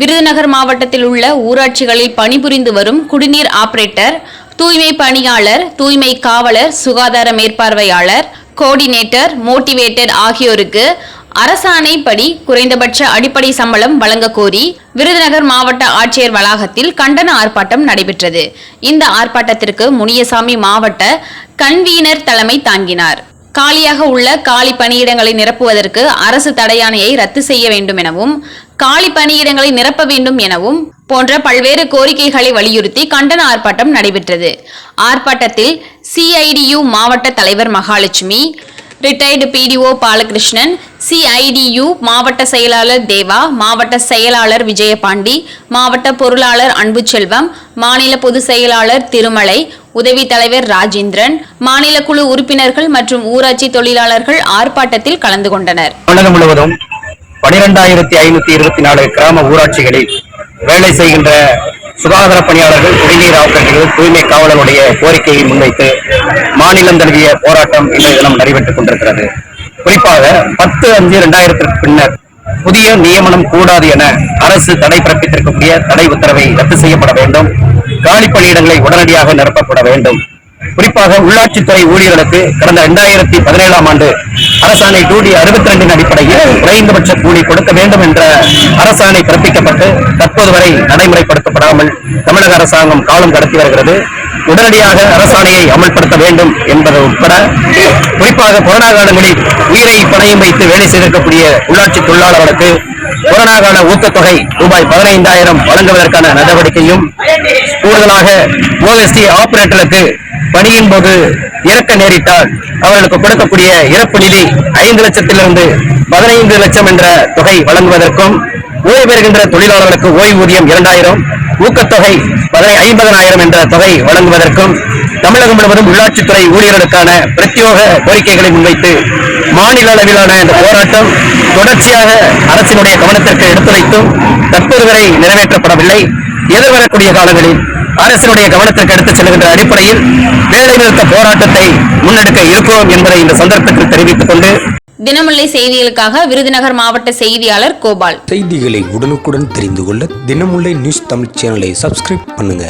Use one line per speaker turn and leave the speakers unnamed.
விருதுநகர் மாவட்டத்தில் உள்ள ஊராட்சிகளில் பணிபுரிந்து வரும் குடிநீர் ஆபரேட்டர், தூய்மை பணியாளர், தூய்மை காவலர், சுகாதார மேற்பார்வையாளர், கோஆர்டினேட்டர், மோட்டிவேட்டர் ஆகியோருக்கு அரசாணைப்படி குறைந்தபட்ச அடிப்படை சம்பளம் வழங்க கோரி விருதுநகர் மாவட்ட ஆட்சியர் வளாகத்தில் கண்டன ஆர்ப்பாட்டம் நடைபெற்றது. இந்த ஆர்ப்பாட்டத்திற்கு முனியசாமி மாவட்ட கன்வீனர் தலைமை தாங்கினார். காலியாக உள்ள காலி பணியிடங்களை நிரப்புவதற்கு அரசு தடையாணையை ரத்து செய்ய வேண்டும் எனவும், காலி பணியிடங்களை நிரப்ப வேண்டும் எனவும் போன்ற பல்வேறு கோரிக்கைகளை வலியுறுத்தி கண்டன ஆர்ப்பாட்டம் நடைபெற்றது. ஆர்ப்பாட்டத்தில் CIDU மாவட்ட தலைவர் Mahalakshmi, retired PDO Balakrishnan, CIDU மாவட்ட செயலாளர் தேவா, மாவட்ட செயலாளர் விஜயபாண்டி, மாவட்ட பொருளாளர் அன்புச்செல்வம், மாநில பொதுச் செயலாளர் திருமலை, உதவி தலைவர் ராஜேந்திரன், மாநில குழு உறுப்பினர்கள் மற்றும் ஊராட்சி தொழிலாளர்கள் ஆர்ப்பாட்டத்தில் கலந்து கொண்டனர்.
தமிழகம் முழுவதும் 12,524 கிராம ஊராட்சிகளில் வேலை செய்கின்ற சுகாதார பணியாளர்கள், குடிநீர் ஆபரேட்டர்கள், தூய்மை காவலருடைய கோரிக்கையை முன்வைத்து மாநிலம் தழுவிய போராட்டம் இன்றைய தினம் நடைபெற்றுக் கொண்டிருக்கிறது. குறிப்பாக 10/5/2000 பின்னர் புதிய நியமனம் கூடாது என அரசு தடை பிறப்பித்திருக்கக்கூடிய தடை உத்தரவை ரத்து செய்யப்பட வேண்டும். காலி பணியிடங்களை உடனடியாக நிரப்பப்பட வேண்டும். குறிப்பாக உள்ளாட்சித்துறை ஊழியர்களுக்கு கடந்த 2017ஆம் ஆண்டு அரசாணை 262 அடிப்படையில் குறைந்தபட்ச கூலி கொடுக்க வேண்டும் என்ற அரசாணை பிறப்பிக்கப்பட்டு தற்போது வரை நடைமுறைப்படுத்தப்படாமல் தமிழக அரசாங்கம் காலம் கடத்தி வருகிறது. உடனடியாக அரசாணையை அமல்படுத்த வேண்டும் என்பது உட்பட குறிப்பாக கொரோனா காலங்களில் உயிரை பணயம் வைத்து வேலை செய்திருக்கக்கூடிய உள்ளாட்சி தொழிலாளர்களுக்கு கொரோனா கால ஊக்கத்தொகை ரூபாய் 15,000 வழங்குவதற்கான நடவடிக்கையும், கூடுதலாக OST ஆபரேட்டர்களுக்கு பணியின் போது இறக்க நேரிட்டால் அவர்களுக்கு கொடுக்கக்கூடிய இறப்பு நிதி 5 லட்சத்திலிருந்து 15 லட்சம் என்ற தொகை வழங்குவதற்கும், ஓய்வு பெறுகின்ற தொழிலாளர்களுக்கு ஓய்வூதியம் 2,000, ஊக்கத்தொகை 50,000 என்ற தொகை வழங்குவதற்கும், தமிழகம் முழுவதும் உள்ளாட்சித்துறை ஊழியர்களுக்கான பிரத்யேக கோரிக்கைகளை முன்வைத்து மாநில அளவிலான இந்த போராட்டம் தொடர்ச்சியாக அரசினுடைய கவனத்திற்கு எடுத்துரைத்தும் தற்போது வரை நிறைவேற்றப்படவில்லை. எதிர்வரக்கூடிய காலங்களில் அரசினுடைய கவனத்திற்கு எடுத்துச் செல்கின்ற அடிப்படையில் வேலைநிறுத்த போராட்டத்தை முன்னெடுக்க இருக்கிறோம் என்பதை இந்த சந்தர்ப்பத்தில் தெரிவித்துக் கொண்டு,
தினமுல்லை செய்திகளுக்காக விருதுநகர் மாவட்ட செய்தியாளர் கோபால்.
செய்திகளை உடனுக்குடன் தெரிந்து கொள்ள தினமுல்லை நியூஸ் தமிழ் சேனலை சப்ஸ்கிரைப் பண்ணுங்க.